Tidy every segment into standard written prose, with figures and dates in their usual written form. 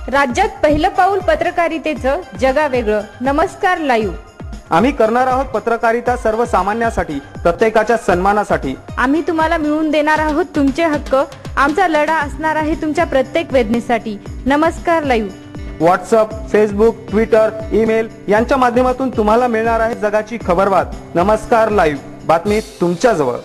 राज्यात पहिलं पाऊल पत्रकारितेचं जगावेगळं. नमस्कार लाईव्ह. आम्ही करणार आहोत पत्रकारिता सर्वसामान्यासाठी, प्रत्येकाच्या सन्मानासाठी. आम्ही तुम्हाला मिळवून देणार आहोत तुमचे हक्क. आमचा लढा असणार आहे तुमच्या प्रत्येक वेदनेसाठी. नमस्कार live. WhatsApp, Facebook, Twitter, email यांच्या माध्यमातून तुम्हाला मिळणार आहे जगाची खबरबात. नमस्कार लाईव्ह, बातमी तुमच्या जवळ.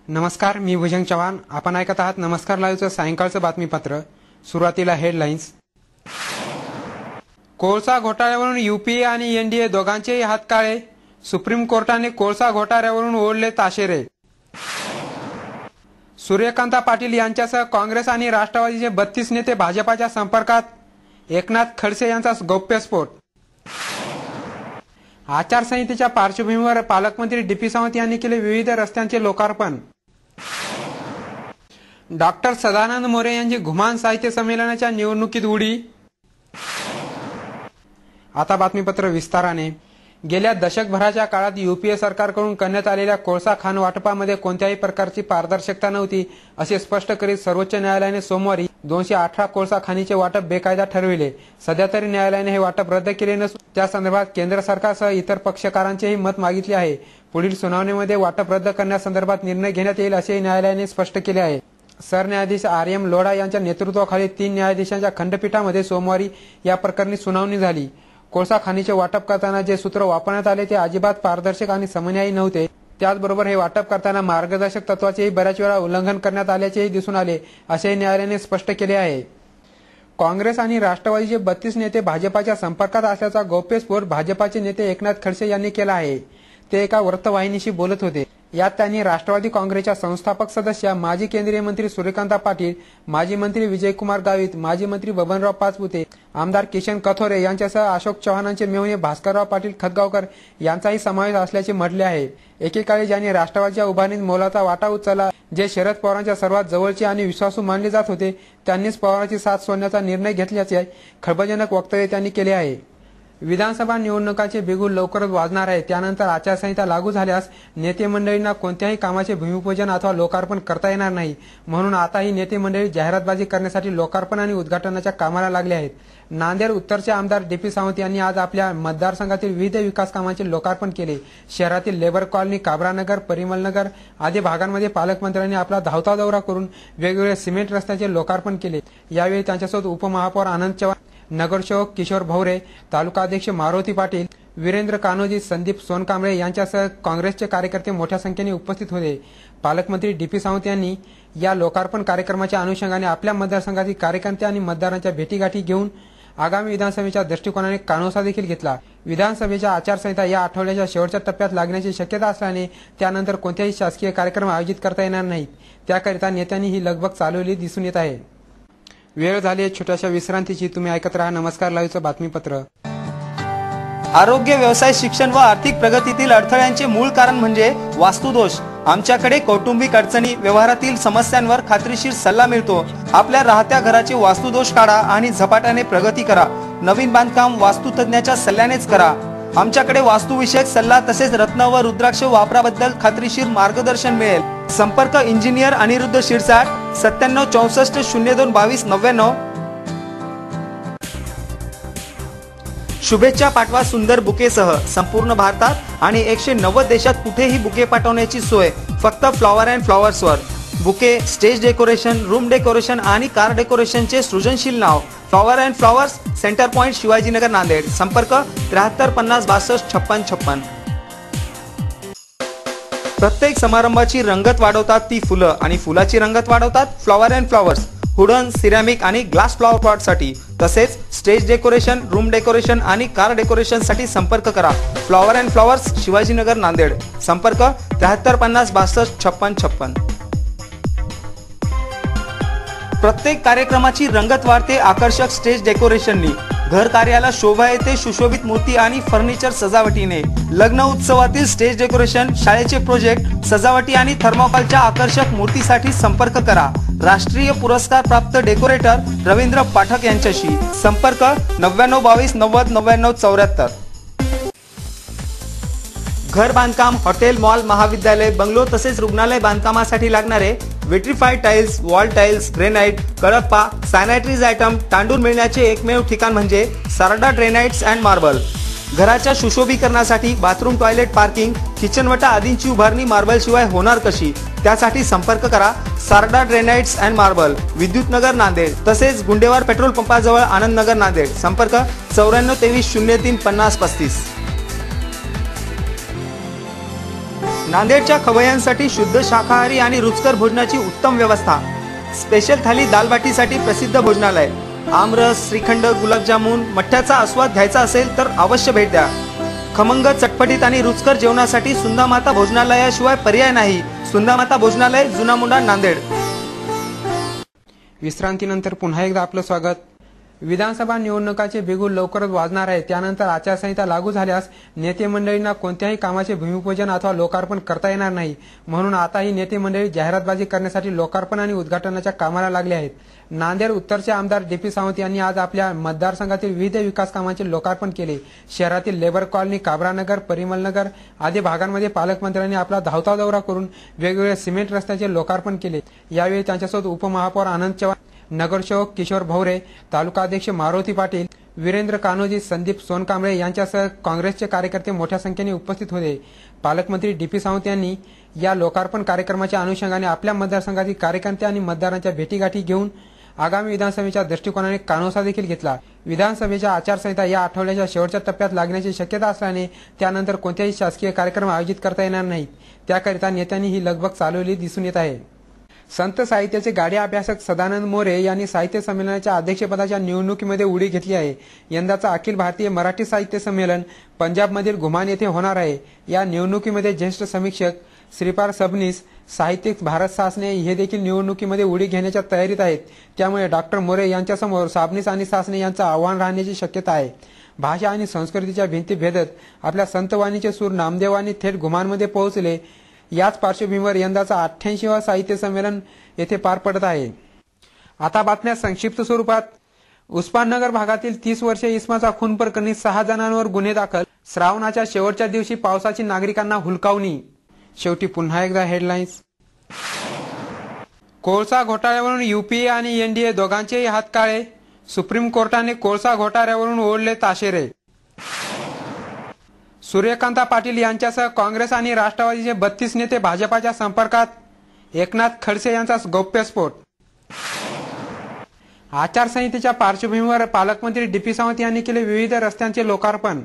नमस्कार, मी भुजंग चव्हाण. आपण ऐकत आहात नमस्कार लाईव्हचं सायंकाळचं बातमीपत्र. सुरुवातीला हेडलाईन्स. कोळसा घोटाळ्यावरून यूपीए आणि एनडीए दोघांचेही हात काळे. सुप्रीम कोर्टाने कोळसा घोटाळ्यावरून ओढले ताशेरे. सूर्यकांता पाटील यांच्यासह काँग्रेस आणि राष्ट्रवादीचे 32 नेते भाजपाच्या संपर्कात. एकनाथ खडसे यांचा गौप्यस्फोट. आचारसंहितेच्या पार्श्वभूमीवर पालकमंत्री डी.पी. सावंत यांनी केले विविध रस्त्यांचे लोकार्पण. डॉक्टर सदानंद मोरे यांची घुमान साहित्य संमेलनाच्या निवडणुकीत उडी. आता बातमीपत्र विस्ताराने. गेल्या दशकभराच्या काळात यूपीए सरकारकडून करण्यात आलेल्या कोळसा खाण वाटपामध्ये कोणत्याही प्रकारची पारदर्शकता नव्हती, असे स्पष्ट करीत सर्वोच्च न्यायालयाने सोमवारी 218 कोळसा खाणीचे वाटप बेकायदा ठरविले. सध्या तरी न्यायालयाने हे वाटप रद्द केले नसून त्या संदर्भात केंद्र सरकारसह इतर पक्षकारांचेही मत मागितले आहे. पुढील सुनावणीमध्ये वाटप रद्द करण्यासंदर्भात निर्णय घेण्यात येईल असेही न्यायालयाने स्पष्ट केले आहे. सरन्यायाधीश आर.एम. लोढा यांच्या नेतृत्वाखाली 3 न्यायाधीशांच्या खंडपीठामध्ये सोमवारी या प्रकरणी सुनावणी झाली. कोळसा खाणीचे वाटप करताना जे सूत्र वापरण्यात आले ते अजिबात पारदर्शक आणि समन्यायी नव्हते. त्याचबरोबर हे वाटप करताना मार्गदर्शक तत्वाचेही बऱ्याच वेळा उल्लंघन करण्यात आल्याचेही दिसून आले, असेही न्यायालयाने स्पष्ट केले आहे. काँग्रेस आणि राष्ट्रवादीचे 32 नेते भाजपाच्या संपर्कात असल्याचा गौप्यस्फोट भाजपाचे नेते एकनाथ खडसे यांनी केला आहे. ते एका वृत्तवाहिनीशी बोलत होते. यात त्यांनी राष्ट्रवादी काँग्रेसच्या संस्थापक सदस्य, माजी केंद्रीय मंत्री सूर्यकांता पाटील, माजी मंत्री विजयकुमार गावित, माजी मंत्री बबनराव पाचपुते, आमदार किशन कथोरे यांच्यासह अशोक चव्हाणांचे मेहुणे भास्करराव पाटील खतगावकर यांचाही समावेश असल्याचे म्हटले आहे. एकेकाळी ज्यांनी राष्ट्रवादीच्या उभारणीत मोलाचा वाटा उचलला, जे शरद पवारांच्या सर्वात जवळचे आणि विश्वासू मानले जात होते, त्यांनीच पवारांची साथ सोडण्याचा निर्णय घेतल्याचे खळबळजनक वक्तव्य त्यांनी केले आहे. विधानसभा निवडणुकांचे बिगुल लवकरच वाजणार आहे. त्यानंतर आचारसंहिता लागू झाल्यास नेते मंडळींना कोणत्याही कामाचे भूमिपूजन अथवा लोकार्पण करता येणार नाही. म्हणून आता ही नेते मंडळी जाहिरातबाजी करण्यासाठी लोकार्पण आणि उद्घाटनाच्या कामाला लागले आहेत. नांदेड उत्तरचे आमदार डी.पी. सावंत यांनी आज आपल्या मतदारसंघातील विविध विकास कामांचे लोकार्पण केले. शहरातील लेबर कॉलनी, काबरानगर, परिमलनगर आदी भागांमध्ये पालकमंत्र्यांनी आपला धावता दौरा करून वेगवेगळ्या सिमेंट रस्त्यांचे लोकार्पण केले. यावेळी त्यांच्यासोबत उपमहापौर आनंद चव्हाण, नगरसेवक किशोर भवरे, तालुकाध्यक्ष मारुती पाटील, वीरेंद्र कान्होजी, संदीप सोनकांबळे यांच्यासह काँग्रेसचे कार्यकर्ते मोठ्या संख्येने उपस्थित होते. पालकमंत्री डी.पी. सावंत यांनी या लोकार्पण कार्यक्रमाच्या अनुषंगाने आपल्या मतदारसंघातील कार्यकर्ते आणि मतदारांच्या भेटीगाठी घेऊन आगामी विधानसभेच्या दृष्टिकोनाने कानोसा देखील घेतला. विधानसभेच्या आचारसंहिता या आठवड्याच्या शेवटच्या टप्प्यात लागण्याची शक्यता असल्याने त्यानंतर कोणत्याही शासकीय कार्यक्रम आयोजित करता येणार नाहीत. त्याकरिता नेत्यांनी ही लगबग चालवली दिसून येत आहे. वेळ झाली छोट्याशा विश्रांतीची. तुम्ही ऐकत राहा नमस्कार लाईव्हचं बातमीपत्र. आरोग्य, व्यवसाय, शिक्षण व आर्थिक प्रगतीतील अडथळ्यांचे मूळ कारण म्हणजे वास्तुदोष. आमच्याकडे कौटुंबिक अडचणी, व्यवहारातील समस्यांवर खात्रीशीर सल्ला मिळतो. आपल्या राहत्या घराचे वास्तुदोष काढा आणि झपाट्याने प्रगती करा. नवीन बांधकाम वास्तुतज्ञाच्या सल्ल्यानेच करा. आमच्याकडे वास्तुविषयक सल्ला तसेच रत्न व रुद्राक्ष वापराबद्दल खात्रीशीर मार्गदर्शन मिळेल. संपर्क इंजिनियर अनिरुद्ध शिरसाट, 97 64 02 22 99. शुभेच्छा पाठवा सुंदर बुकेसह. संपूर्ण भारतात आणि 190 देशात कुठेही बुके पाठवण्याची सोय फक्त फ्लॉवर अँड फ्लॉवर्सवर. Bouquet, stage decoration, room decoration आणि कार डेकोरेशनचे सृजनशील नाव flower and flowers, centre point, Shivajinagar, Nanded. संपर्क 73 50 62 56 56. प्रत्येक समारंभाची रंगत वाढवतात ती फुलं आणि फुलाची रंगत वाढवतात flower and flowers. Wooden, ceramic आणि ग्लास फ्लॉवर पॉटसाठी तसेच स्टेज डेकोरेशन, रूम डेकोरेशन आणि कार डेकोरेशनसाठी संपर्क करा. Flower and flowers, Shivajinagar, Nanded. संपर्क 73 50 62 56 56. प्रत्येक कार्यक्रमाची रंगत वाढते आकर्षक स्टेज डेकोरेशननी. घर कार्याला शोभा येते सुशोभित मूर्ती आणि फर्निचर सजावटीने. लग्न उत्सवातील स्टेज डेकोरेशन, शाळेचे प्रोजेक्ट, सजावटी आणि थर्मोकॉलच्या आकर्षक मूर्तीसाठी संपर्क करा राष्ट्रीय पुरस्कार प्राप्त डेकोरेटर रवींद्र पाठक यांच्याशी. संपर्क 9922 90 99 74. घर बांधकाम, हॉटेल, मॉल, महाविद्यालय, बंगलो तसेच रुग्णालय बांधकामासाठी लागणारे vitrified tiles, wall tiles, granite, Kadappa, sanitaries item, तांडूळ मिळण्याचे एकमेव ठिकाण म्हणजे सारडा ग्रेनाइट्स अँड मार्बल. घराच्या सुशोभीकरणासाठी बाथरूम, टॉयलेट, पार्किंग, किचनवटा आदींची उभारणी मार्बल शिवाय होणार कशी? त्यासाठी संपर्क करा Sarda granites and marble, Vidyutnagar Nanded. तसेच गुंडेवार पेट्रोल पंपाजवळ आनंदनगर नांदेड. संपर्क 94 23 03 50 35. नांदेडच्या खवय्यांसाठी शुद्ध शाकाहारी आणि रुचकर भोजनाची उत्तम व्यवस्था. स्पेशल थाली दालबाटीसाठी प्रसिद्ध भोजनालय. आमरस, श्रीखंड, गुलाबजामुन, मठ्ठ्याचा आस्वाद घ्यायचा असेल तर अवश्य भेट द्या. खमंग, चटपटीत आणि रुचकर जेवणासाठी सुंदामाता भोजनालयाशिवाय पर्याय नाही. सुंदामाता भोजनालय, जुना मुंडा, नांदेड. विश्रांतीनंतर पुन्हा एकदा आपलं स्वागत. विधानसभा निवडणुकाचे बिगुल लवकरच वाजणार आहे. त्यानंतर आचारसंहिता लागू झाल्यास नेते मंडळींना कोणत्याही कामाचे भूमिपूजन अथवा लोकार्पण करता येणार नाही. म्हणून आता ही नेते मंडळी जाहिरातबाजी करण्यासाठी लोकार्पण आणि उद्घाटनाच्या कामाला लागले आहेत. नांदेड उत्तरचे आमदार DP सावंत यांनी आज आपल्या मतदारसंघातील विविध विकास कामांचे लोकार्पण केले. शहरातील लेबर कॉलनी, काबरानगर, परिमलनगर आदी भागांमध्ये पालकमंत्र्यांनी आपला धावता दौरा करून वेगवेगळ्या सिमेंट रस्त्यांचे लोकार्पण केले. यावेळी त्यांच्यासोबत उपमहापौर आनंद चव्हाण, नगरसेवक किशोर भवरे, तालुकाध्यक्ष मारुती पाटील, वीरेंद्र कान्होजी, संदीप सोनकांबळे यांच्यासह काँग्रेसचे कार्यकर्ते मोठ्या संख्येने उपस्थित होते. पालकमंत्री DP सावंत यांनी या लोकार्पण कार्यक्रमाच्या अनुषंगाने आपल्या मतदारसंघातील कार्यकर्ते आणि मतदारांच्या भेटीगाठी घेऊन आगामी विधानसभेच्या दृष्टिकोनाने कानोसा देखील घेतला. विधानसभेच्या आचारसंहिता या आठवड्याच्या शेवटच्या टप्प्यात लागण्याची शक्यता असल्याने त्यानंतर कोणत्याही शासकीय कार्यक्रम आयोजित करता येणार नाहीत. त्याकरिता नेत्यांनी ही लगबग चालवली दिसून येत आहे. संत साहित्याचे गाडे अभ्यासक सदानंद मोरे यांनी साहित्य संमेलनाच्या अध्यक्षपदाच्या निवडणुकीमध्ये उडी घेतली आहे. यंदाचा अखिल भारतीय मराठी साहित्य संमेलन पंजाबमधील घुमान येथे होणार आहे. या निवडणुकीमध्ये ज्येष्ठ समीक्षक श्रीपाल सबनीस, साहित्यिक भारत सासने हे देखील निवडणुकीमध्ये उडी घेण्याच्या तयारीत आहेत. त्यामुळे डॉक्टर मोरे यांच्यासमोर साबनीस आणि सासने यांचं आव्हान राहण्याची शक्यता आहे. भाषा आणि संस्कृतीच्या भिंती भेदत आपल्या संतवाणीचे सूर नामदेवांनी थेट घुमानमध्ये पोहोचले. याच पार्श्वभूमीवर यंदाचा 88वा साहित्य संमेलन येथे पार पडत आहे. आता बातम्या संक्षिप्त स्वरूपात. उस्माननगर भागातील 30 वर्षीय इस्माचा खून प्रकरणी 6 जणांवर गुन्हे दाखल. श्रावणाच्या शेवटच्या दिवशी पावसाची नागरिकांना हुलकावणी. शेवटी पुन्हा एकदा हेडलाईन्स. कोळसा घोटाळ्यावरून UPA आणि NDA दोघांचेही हात काळे. सुप्रीम कोर्टाने कोळसा घोटाळ्यावरून ओढले ताशेरे. सूर्यकांता पाटील यांच्यासह काँग्रेस आणि राष्ट्रवादीचे 32 नेते भाजपाच्या संपर्कात. एकनाथ खडसे यांचा गौप्यस्फोट. आचारसंहितेच्या पार्श्वभूमीवर पालकमंत्री DP सावंत यांनी केले विविध रस्त्यांचे लोकार्पण.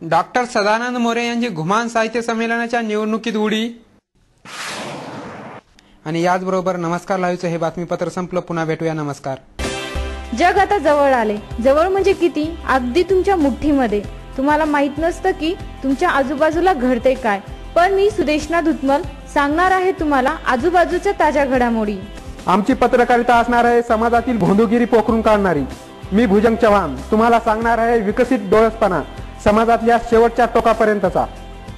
डॉक्टर सदानंद मोरे यांची घुमान साहित्य संमेलनाच्या निवडणुकीत उडी. आणि याचबरोबर नमस्कार लाईव्हचं हे बातमीपत्र संपलं. पुन्हा भेटूया. नमस्कार. जग आता जवळ आले. जवळ म्हणजे किती? अगदी तुमच्या मुठ्ठीमध्ये. तुम्हाला माहित नसतं की तुमच्या आजूबाजूला घडते काय, पण मी सुदेशना धुतमल सांगणार आहे तुम्हाला आजूबाजूच्या ताज्या घडामोडी. आमची पत्रकारिता असणार आहे समाजातील भोंदूगिरी पोखरून काढणारी. मी भुजंग चव्हाण तुम्हाला सांगणार आहे विकसित डोळसपणा समाजातल्या शेवटच्या टोकापर्यंतचा.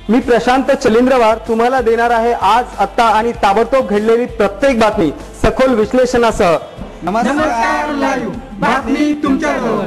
मी प्रशांत चलिंद्रवार तुम्हाला देणार आहे आज, आत्ता आणि ताबडतोब घडलेली प्रत्येक बातमी सखोल विश्लेषणासह. नमस्कार लाईव्ह, बातमी तुमच्याजवळ.